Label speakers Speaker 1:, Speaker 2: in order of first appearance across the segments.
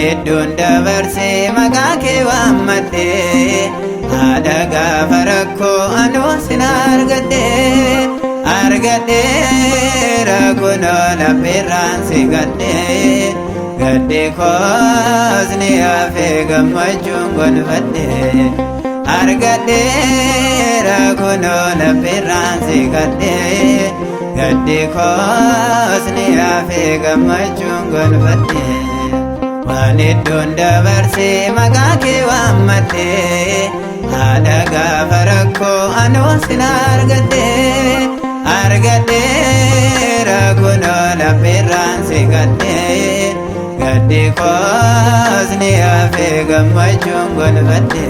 Speaker 1: hedduun dabarsee maqaa kee waammadhe haadha gaafa rakkoo anuu sin argadheera kunoo laphirraan si gadde koos ni hafee gammachuun gonfadhe argadheera kunoo laphirraan si gadde koos ni hafee gammachuun gonfadhe waan hedduun dabarsee maqaa kee waammadhe haadha gaafa rakkoo anuu sin argadheera kunoo laphirraan si gadde koos ni hafee gammachuun gonfadhe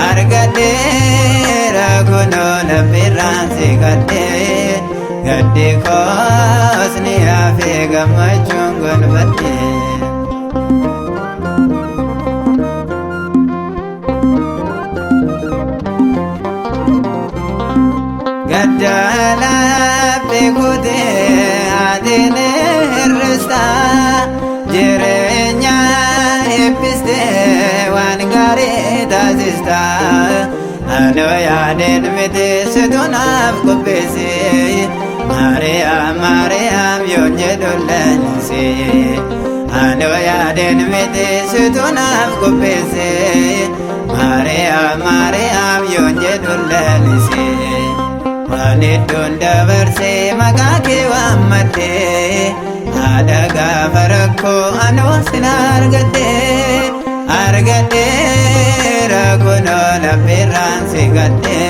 Speaker 1: argadheera kunoo laphirraan si gadde koos ni hafee gammachuun gonfadhe Gaddala beekute adeene hir'ista jireenya eebbiste waan gaarii taasista anoo yaadeen miti situ naaf qopheesse Maariyaam yoon jedhu laalise anoo yaadeen miti situ naaf qopheesse Maariyaam yoon jedhu laalise waan hedduun dabarsee maqaa kee waammadhe haadha gaafa rakkoo anuu sin argadheera kunoo laphirraan si gadde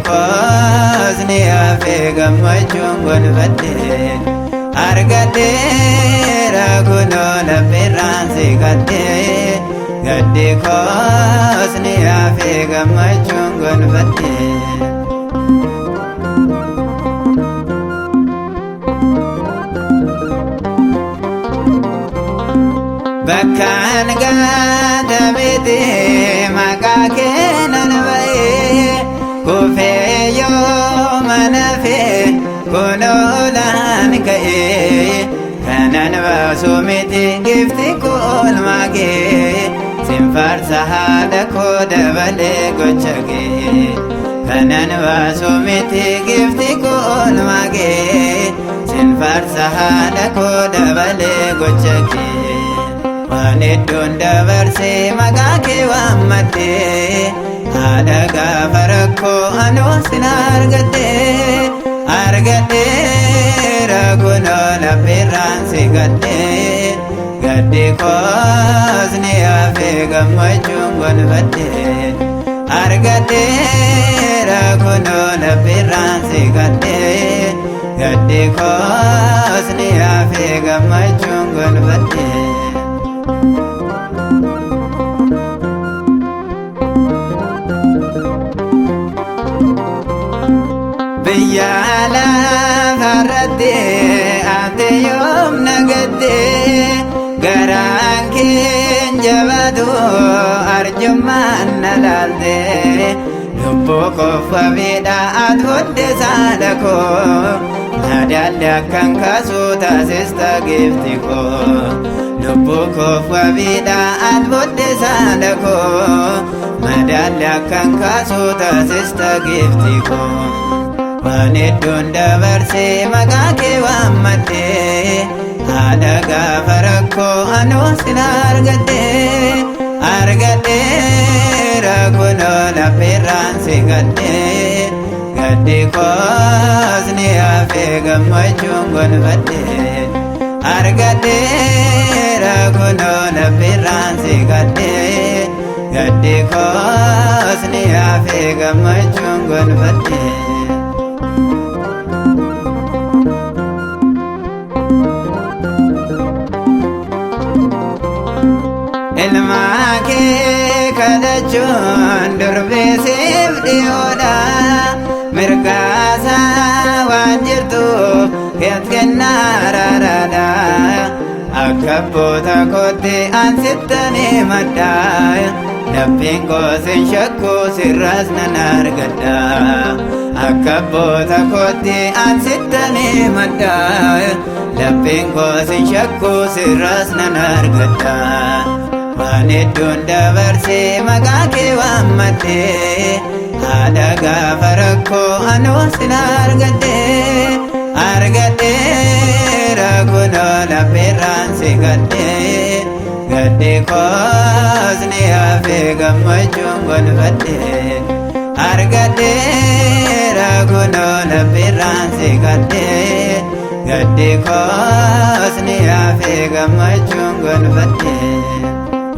Speaker 1: koos ni hafee gammachuun gonfadhe argadheera kunoo laphirraan si gadde koos ni hafee gammachuun gonfadhe Bakkaan gaadamete maqaa kee nan ba'ee kufee yoo mana fee kunoo laan ka'ee kanan baasu miti gifti koo oolmaa kee sin faarsa haadha koo dabalee gocha kee kanan baasu miti gifti koo oolmaa kee sin faarsa haadha koo dabalee gocha kee waan hedduun dabarsee maqaa kee waammadhe haadha gaafa rakkoo anuu sin argadheera kunoo laphirraan si gadde koos ni hafee gammachuun gonfadhe argadheera kunoo laphirraan si gadde koos ni hafee gammachuun gonfadhe biyya lafarratti ate yoom nagadde garaan keen jabaatu arjummaan na laalte lubbuu koffa miidha ati hodhe saadha koo nadaalli akkan kaasuu taasista gifti koo lubbuu koffa miidha ati hodhe saadha koo nadaalli akkan kaasuu taasista gifti koo waan hedduun dabarsee maqaa kee waammadhe haadha gaafa rakkoo anuu sin argadheera kunoo laphirraan si gadde koos ni hafee gammachuun gonfadhe argadheera kunoo laphirraan si gadde koos ni hafee gammachuun gonfadhe ilmaa kee kadhachuun durbeesiif dhiyoodha mirgaasaa waan jirtuuf keet kennaa raaraadha akka abboota kootti an sittanii madda Dabbiin koo sin shakku sirraas nan argadha akka abboota kootti asittanii maddaa lapheen koo sin shakku sirraas nan argadha waan hedduun dabarsee maqaa kee waammadhee haadha gaafa rakkoo anuu sin argadheera kunoo lapheerraan si gadde koos ni hafee gammachuun gonfadhe argadheera kunoo lapheerraan si gadde koos ni hafee gammachuun gonfadhe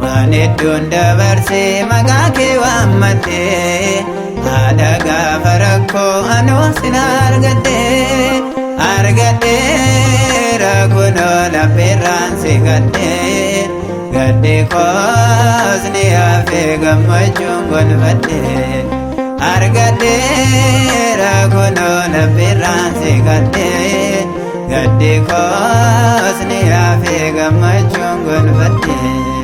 Speaker 1: waan hedduun dabarsee maqaa kee waammadhee haadha gaafa rakkoo anuu sin argadheera kunoo lapheerraan si gadde koos ni hafee gammachuun gonfadhe argadheera kunoo lapheerraan si gadde koos ni hafee gammachuun gonfadhe.